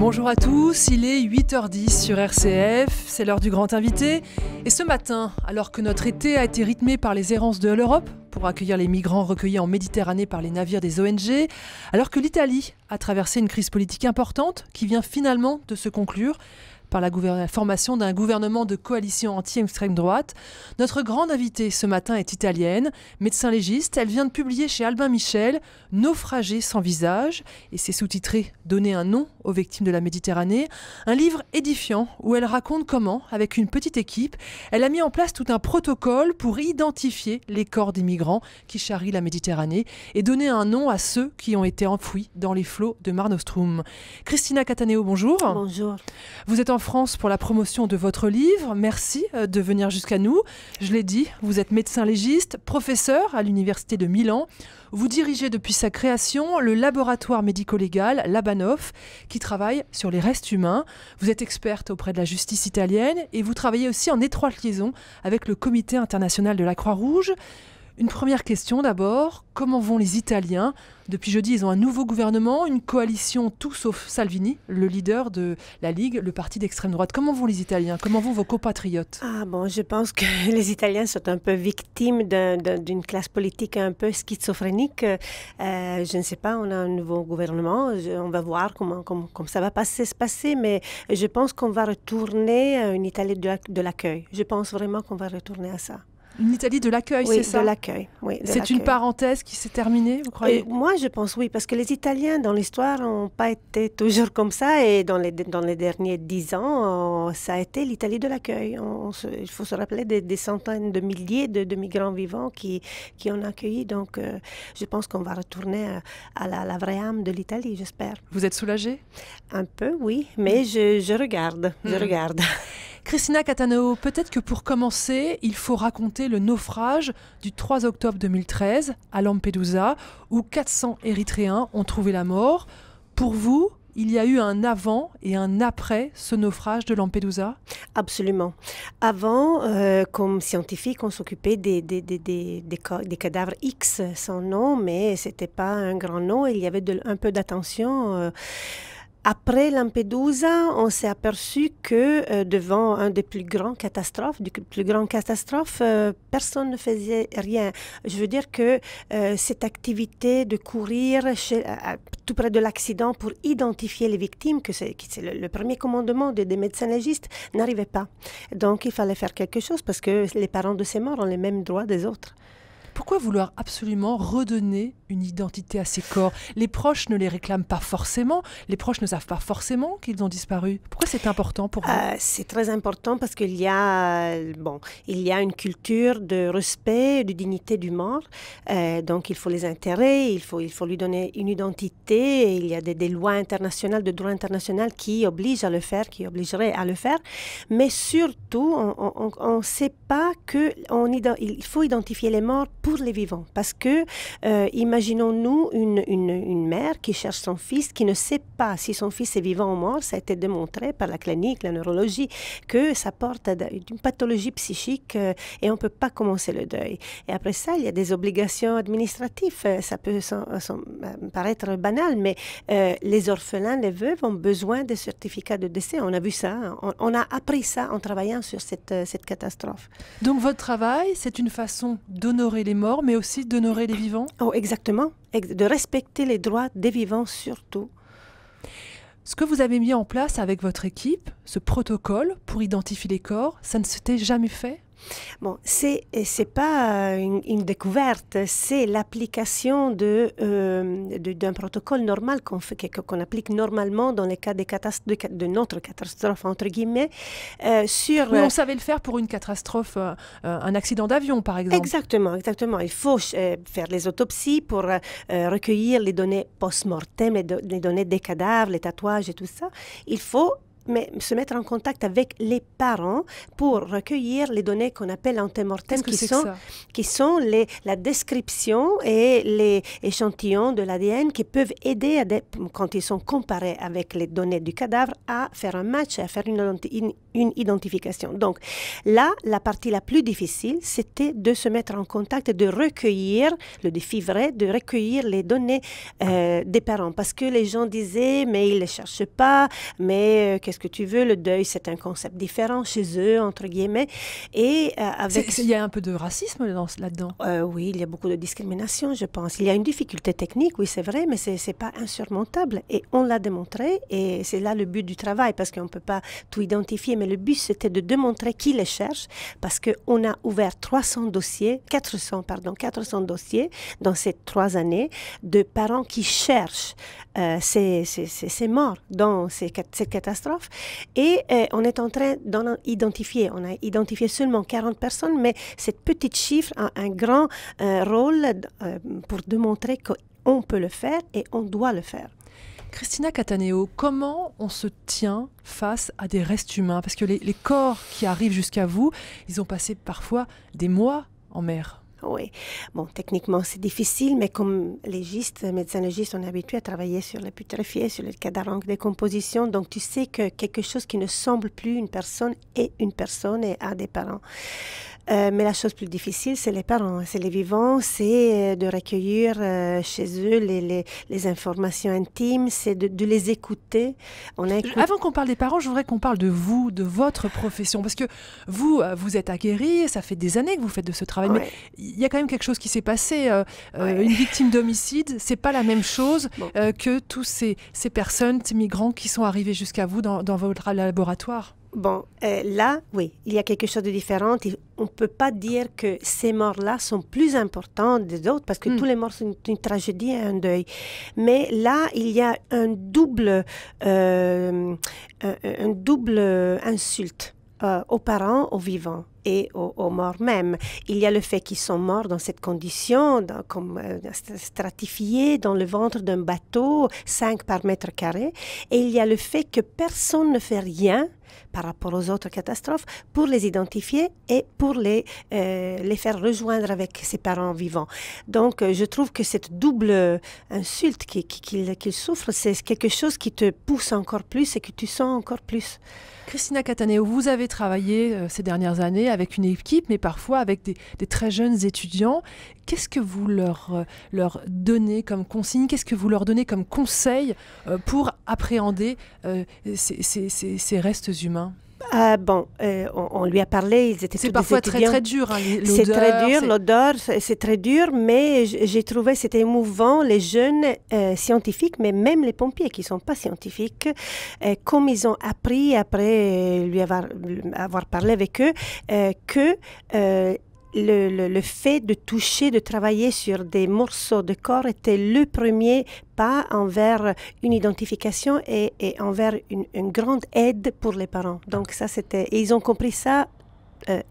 Bonjour à tous, il est 8h10 sur RCF, c'est l'heure du grand invité. Et ce matin, alors que notre été a été rythmé par les errances de l'Europe pour accueillir les migrants recueillis en Méditerranée par les navires des ONG, alors que l'Italie a traversé une crise politique importante qui vient finalement de se conclure par la formation d'un gouvernement de coalition anti-extrême droite. Notre grande invitée ce matin est italienne, médecin légiste. Elle vient de publier chez Albin Michel « Naufragés sans visage » et c'est sous-titré « Donner un nom aux victimes de la Méditerranée ». Un livre édifiant où elle raconte comment, avec une petite équipe, elle a mis en place tout un protocole pour identifier les corps des migrants qui charrient la Méditerranée et donner un nom à ceux qui ont été enfouis dans les flots de Mare Nostrum. Cristina Cattaneo, bonjour. Bonjour. Vous êtes en France pour la promotion de votre livre. Merci de venir jusqu'à nous. Je l'ai dit, vous êtes médecin légiste, professeur à l'Université de Milan. Vous dirigez depuis sa création le laboratoire médico-légal Labanov qui travaille sur les restes humains. Vous êtes experte auprès de la justice italienne et vous travaillez aussi en étroite liaison avec le Comité international de la Croix-Rouge. Une première question d'abord, comment vont les Italiens? Depuis jeudi, ils ont un nouveau gouvernement, une coalition tout sauf Salvini, le leader de la Ligue, le parti d'extrême droite. Comment vont les Italiens? Comment vont vos compatriotes? Je pense que les Italiens sont un peu victimes d'une classe politique un peu schizophrénique. Je ne sais pas, on a un nouveau gouvernement, on va voir comment ça va se passer, mais je pense qu'on va retourner à une Italie de l'accueil. Je pense vraiment qu'on va retourner à ça. Une Italie de l'accueil, oui, c'est ça? De l'accueil, oui. C'est une parenthèse qui s'est terminée, vous croyez? Moi, je pense oui, parce que les Italiens, dans l'histoire, n'ont pas été toujours comme ça. Et dans les derniers 10 ans, ça a été l'Italie de l'accueil. Il faut se rappeler des centaines de milliers de migrants vivants qui ont accueilli. Donc, je pense qu'on va retourner à la vraie âme de l'Italie, j'espère. Vous êtes soulagée? Un peu, oui, mais je regarde. Je regarde. Cristina Cattaneo, peut-être que pour commencer, il faut raconter le naufrage du 3 octobre 2013 à Lampedusa, où 400 Érythréens ont trouvé la mort. Pour vous, il y a eu un avant et un après ce naufrage de Lampedusa? Absolument. Avant, comme scientifique, on s'occupait des cadavres X, sans nom, mais ce n'était pas un grand nom. Il y avait un peu d'attention. Après Lampedusa, on s'est aperçu que devant un des plus grandes catastrophes, personne ne faisait rien. Je veux dire que cette activité de courir tout près de l'accident pour identifier les victimes, que c'est le premier commandement des médecins légistes, n'arrivait pas. Donc il fallait faire quelque chose parce que les parents de ces morts ont les mêmes droits des autres. Pourquoi vouloir absolument redonner une identité à ces corps? Les proches ne les réclament pas forcément, les proches ne savent pas forcément qu'ils ont disparu. Pourquoi c'est important pour vous? C'est très important parce qu'il y a une culture de respect, de dignité du mort. Donc il faut les enterrer, il faut lui donner une identité. Il y a des lois internationales, de droit international qui obligent à le faire, qui obligeraient à le faire. Mais surtout, on ne sait pas qu'il faut identifier les morts pour les vivants. Parce que, imaginons-nous une mère qui cherche son fils, qui ne sait pas si son fils est vivant ou mort. Ça a été démontré par la clinique, la neurologie, que ça porte une pathologie psychique et on ne peut pas commencer le deuil. Et après ça, il y a des obligations administratives. Ça peut paraître banal, mais les orphelins, les veuves ont besoin de certificats de décès. On a vu ça. On a appris ça en travaillant sur cette catastrophe. Donc votre travail, c'est une façon d'honorer les morts, mais aussi d'honorer les vivants? Oh, exactement. De respecter les droits des vivants surtout. Ce que vous avez mis en place avec votre équipe, ce protocole pour identifier les corps, ça ne s'était jamais fait? Bon, c'est pas une découverte, c'est l'application d'un protocole normal qu'on applique normalement dans les cas de notre catastrophe, entre guillemets. Oui, on savait le faire pour une catastrophe, un accident d'avion, par exemple. Exactement. Il faut faire les autopsies pour recueillir les données post-mortem, les données des cadavres, les tatouages et tout ça. Il faut se mettre en contact avec les parents pour recueillir les données qu'on appelle antemortem, qui sont la description et les échantillons de l'ADN qui peuvent aider, quand ils sont comparés avec les données du cadavre, à faire un match, à faire une identification. Donc là, la partie la plus difficile, c'était de se mettre en contact et de recueillir, le défi vrai, de recueillir les données des parents. Parce que les gens disaient, mais ils ne les cherchent pas, mais qu'est-ce que tu veux, le deuil, c'est un concept différent chez eux, entre guillemets. Et il y a un peu de racisme là-dedans. Oui, il y a beaucoup de discrimination, je pense. Il y a une difficulté technique, oui, c'est vrai, mais ce n'est pas insurmontable. Et on l'a démontré, et c'est là le but du travail, parce qu'on ne peut pas tout identifier, mais le but, c'était de démontrer qui les cherche, parce qu'on a ouvert 400 dossiers dans ces 3 années de parents qui cherchent ces morts dans cette catastrophe. Et on est en train d'en identifier. On a identifié seulement 40 personnes, mais cette petite chiffre a un grand rôle pour démontrer qu'on peut le faire et on doit le faire. Cristina Cattaneo, comment on se tient face à des restes humains? Parce que les corps qui arrivent jusqu'à vous, ils ont passé parfois des mois en mer. Oui. Bon, techniquement, c'est difficile, mais comme médecins légistes, on est habitué à travailler sur les putréfiés, sur les cadavres en décomposition. Donc, tu sais que quelque chose qui ne semble plus une personne est une personne et a des parents. Mais la chose plus difficile, c'est les parents, c'est les vivants, c'est de recueillir chez eux les informations intimes, c'est de les écouter. Avant qu'on parle des parents, je voudrais qu'on parle de vous, de votre profession, parce que vous êtes aguerri, ça fait des années que vous faites de ce travail, mais il y a quand même quelque chose qui s'est passé. Une victime d'homicide, c'est pas la même chose que tous ces personnes, ces migrants qui sont arrivés jusqu'à vous dans votre laboratoire. Bon, là, oui, il y a quelque chose de différent. On ne peut pas dire que ces morts-là sont plus importants des autres, parce que tous les morts sont une tragédie et un deuil. Mais là, il y a un double insulte aux parents, aux vivants et aux morts même. Il y a le fait qu'ils sont morts dans cette condition, stratifiés dans le ventre d'un bateau, 5 par mètre carré. Et il y a le fait que personne ne fait rien par rapport aux autres catastrophes pour les identifier et pour les faire rejoindre avec ses parents vivants. Donc, je trouve que cette double insulte qu'ils souffrent, c'est quelque chose qui te pousse encore plus et que tu sens encore plus. Cristina Cattaneo, vous avez travaillé ces dernières années avec une équipe, mais parfois avec des très jeunes étudiants. Qu'est-ce que vous leur donnez comme consigne? Qu'est-ce que vous leur donnez comme conseil pour appréhender ces restes humains? On lui a parlé, ils étaient tous des étudiants. C'est parfois très très dur, hein, l'odeur. C'est très dur, l'odeur, c'est très dur, mais j'ai trouvé c'était émouvant, les jeunes scientifiques, mais même les pompiers qui ne sont pas scientifiques, comme ils ont appris après lui avoir parlé avec eux, que le fait de toucher, de travailler sur des morceaux de corps était le premier pas envers une identification et envers une grande aide pour les parents. Donc ça, et ils ont compris ça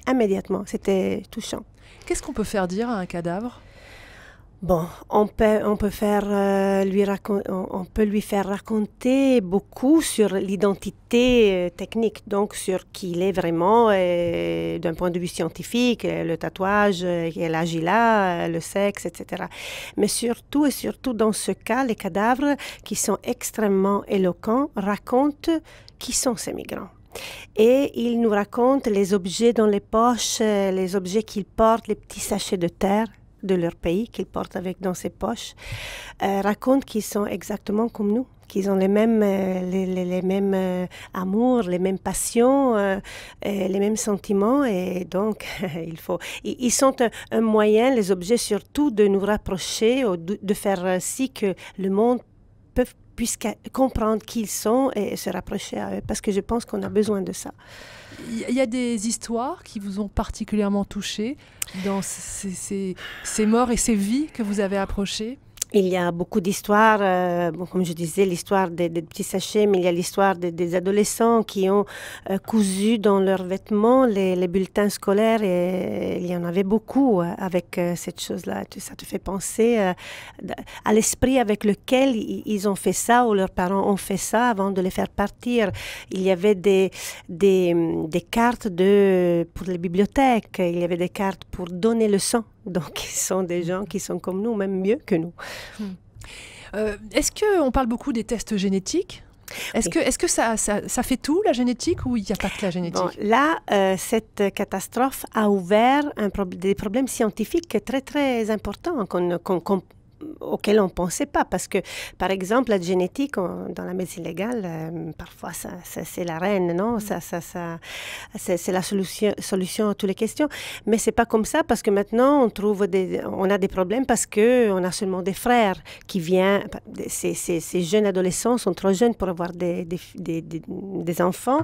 immédiatement. C'était touchant. Qu'est-ce qu'on peut faire dire à un cadavre? Bon, on peut lui faire raconter beaucoup sur l'identité technique, donc sur qui il est vraiment d'un point de vue scientifique, le tatouage, l'âge il a, le sexe, etc. Mais surtout dans ce cas, les cadavres qui sont extrêmement éloquents racontent qui sont ces migrants. Et ils nous racontent les objets dans les poches, les objets qu'ils portent, les petits sachets de terre de leur pays qu'ils portent dans ses poches, racontent qu'ils sont exactement comme nous, qu'ils ont les mêmes amours, les mêmes passions, les mêmes sentiments, et donc ils sont un moyen, les objets surtout, de nous rapprocher, ou de faire si que le monde puisse comprendre qui ils sont et se rapprocher à eux, parce que je pense qu'on a besoin de ça. Il y a des histoires qui vous ont particulièrement touché dans ces morts et ces vies que vous avez approchées? Il y a beaucoup d'histoires, bon, comme je disais, l'histoire des petits sachets, mais il y a l'histoire des adolescents qui ont cousu dans leurs vêtements les bulletins scolaires et il y en avait beaucoup avec cette chose-là. Ça te fait penser à l'esprit avec lequel ils ont fait ça ou leurs parents ont fait ça avant de les faire partir. Il y avait des cartes pour les bibliothèques, il y avait des cartes pour donner le sang. Donc, ils sont des gens qui sont comme nous, même mieux que nous. Est-ce qu'on parle beaucoup des tests génétiques? Est-ce que ça fait tout, la génétique, ou il n'y a pas que la génétique? Bon, là, cette catastrophe a ouvert des problèmes scientifiques très, très importants auxquels on ne pensait pas. Parce que, par exemple, la génétique, dans la médecine légale, parfois, c'est la reine, non? C'est la solution à toutes les questions. Mais ce n'est pas comme ça, parce que maintenant, on a des problèmes parce qu'on a seulement des frères qui viennent. Ces jeunes adolescents sont trop jeunes pour avoir des enfants,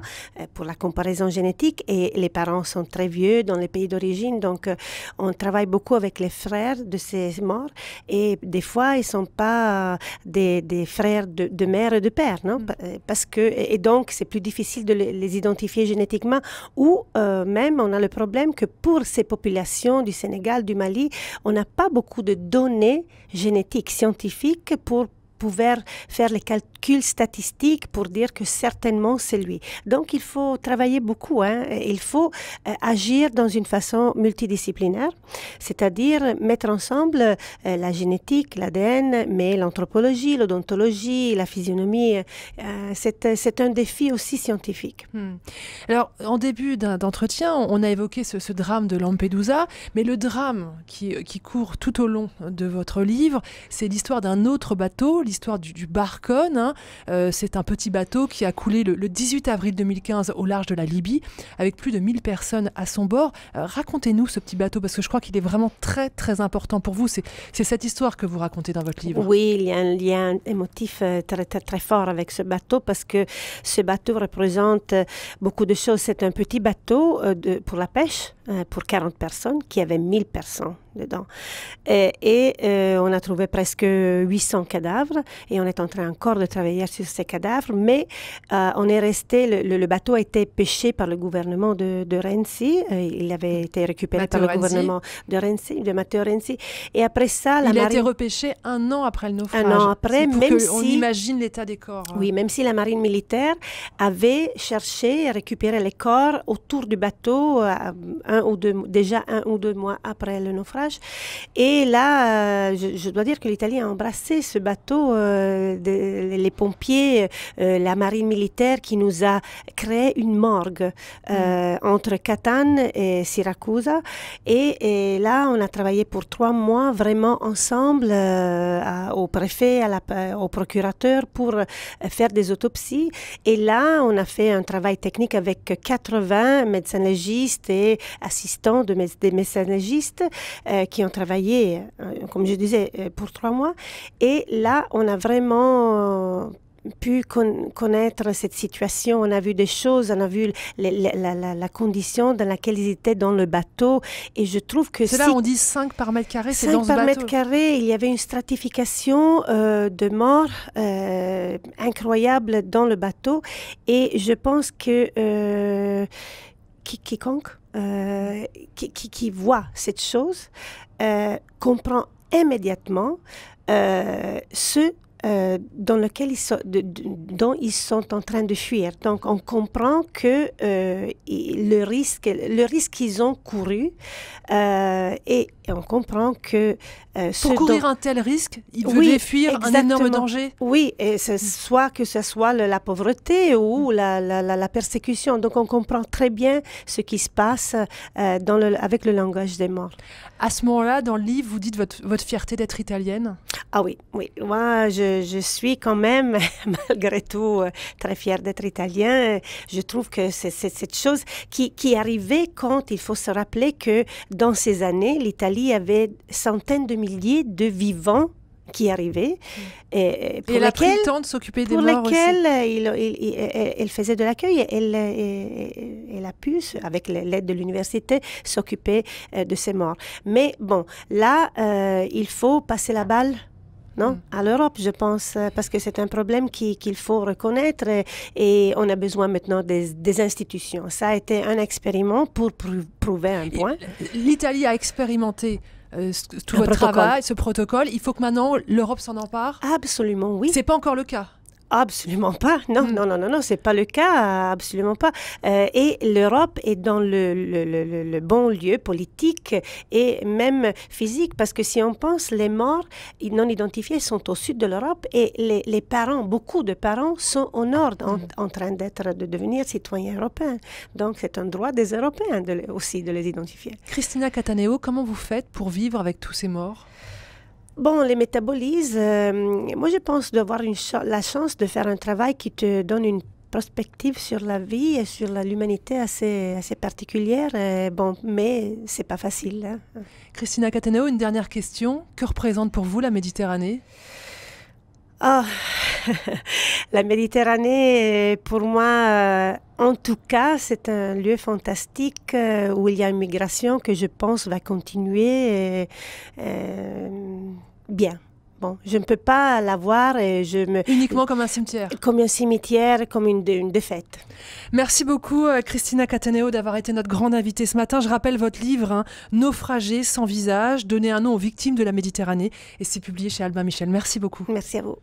pour la comparaison génétique, et les parents sont très vieux dans les pays d'origine. Donc, on travaille beaucoup avec les frères de ces morts, et des fois, ils ne sont pas des frères de mère et de père, non? Et donc, c'est plus difficile de les identifier génétiquement. Ou même, on a le problème que pour ces populations du Sénégal, du Mali, on n'a pas beaucoup de données génétiques, scientifiques pour pouvoir faire les calculs statistiques pour dire que certainement c'est lui. Donc, il faut travailler beaucoup. Il faut agir dans une façon multidisciplinaire, c'est-à-dire mettre ensemble la génétique, l'ADN, mais l'anthropologie, l'odontologie, la physionomie. C'est un défi aussi scientifique. Alors, en début d'entretien, on a évoqué ce drame de Lampedusa, mais le drame qui court tout au long de votre livre, c'est l'histoire d'un autre bateau, l'histoire du Barkhane. C'est un petit bateau qui a coulé le 18 avril 2015 au large de la Libye, avec plus de 1000 personnes à son bord. Racontez-nous ce petit bateau, parce que je crois qu'il est vraiment très, très important pour vous. C'est cette histoire que vous racontez dans votre livre. Oui, il y a un lien émotif très, très, très fort avec ce bateau, parce que ce bateau représente beaucoup de choses. C'est un petit bateau pour la pêche, pour 40 personnes, qui avait 1000 personnes dedans. Et on a trouvé presque 800 cadavres et on est en train encore de travailler sur ces cadavres, mais on est resté, le bateau a été pêché par le gouvernement de Renzi, il avait été récupéré par le gouvernement de Renzi, de Matteo Renzi, et après ça, il a été repêché un an après le naufrage. Un an après, même si... On imagine l'état des corps. Oui, même si la marine militaire avait cherché à récupérer les corps autour du bateau déjà 1 ou 2 mois après le naufrage. Et là, je dois dire que l'Italie a embrassé ce bateau, les pompiers, la marine militaire qui nous a créé une morgue entre Catane et Siracusa. Et là, on a travaillé pour 3 mois vraiment ensemble au préfet, au procurateur pour faire des autopsies. Et là, on a fait un travail technique avec 80 médecins légistes et assistants des médecins légistes qui ont travaillé, comme je disais, pour 3 mois. Et là, on a vraiment pu connaître cette situation. On a vu des choses, on a vu la condition dans laquelle ils étaient dans le bateau. Et je trouve que c'est là, on dit 5 par mètre carré, c'est dans ce bateau. 5 par mètre carré, il y avait une stratification de morts incroyable dans le bateau. Et je pense que quiconque qui voit cette chose comprend immédialement dont ils sont en train de fuir. Donc, on comprend que le risque qu'ils ont couru, et on comprend que... Pour courir un tel risque, ils devaient fuir exactement. Un énorme danger. Oui, et soit que ce soit la pauvreté ou la persécution. Donc, on comprend très bien ce qui se passe avec le langage des morts. À ce moment-là, dans le livre, vous dites votre fierté d'être italienne? Ah oui, oui. Moi, je suis quand même, malgré tout, très fière d'être italien. Je trouve que c'est cette chose qui arrivait quand il faut se rappeler que dans ces années, l'Italie avait centaines de milliers de vivants qui arrivaient. Et elle a pris le temps de s'occuper des morts aussi. Pour lesquels elle faisait de l'accueil. Elle a pu, avec l'aide de l'université, s'occuper de ces morts. Mais bon, là, il faut passer la balle non? À l'Europe, je pense, parce que c'est un problème qu'il faut reconnaître et on a besoin maintenant des institutions. Ça a été un expériment pour prouver un point. L'Italie a expérimenté tout votre travail, ce protocole. Il faut que maintenant l'Europe s'en empare? Absolument, oui. C'est pas encore le cas. Absolument pas. Non, non, c'est pas le cas, absolument pas. Et l'Europe est dans le bon lieu politique et même physique, parce que si on pense, les morts non identifiés sont au sud de l'Europe et les parents, beaucoup de parents sont au nord, en train de devenir citoyens européens. Donc c'est un droit des Européens aussi de les identifier. Cristina Cattaneo, comment vous faites pour vivre avec tous ces morts? Bon, les métabolises, moi je pense d'avoir la chance de faire un travail qui te donne une perspective sur la vie et sur l'humanité assez particulière. Bon, mais c'est pas facile. Hein. Cristina Cattaneo, une dernière question. Que représente pour vous la Méditerranée? Ah, la Méditerranée, pour moi, en tout cas, c'est un lieu fantastique où il y a une migration que je pense va continuer bien. Bon, je ne peux pas la voir et uniquement comme un cimetière. Comme un cimetière, comme une défaite. Merci beaucoup, Cristina Cattaneo, d'avoir été notre grande invitée ce matin. Je rappelle votre livre, Naufragés sans visage, donner un nom aux victimes de la Méditerranée, et c'est publié chez Albin Michel. Merci beaucoup. Merci à vous.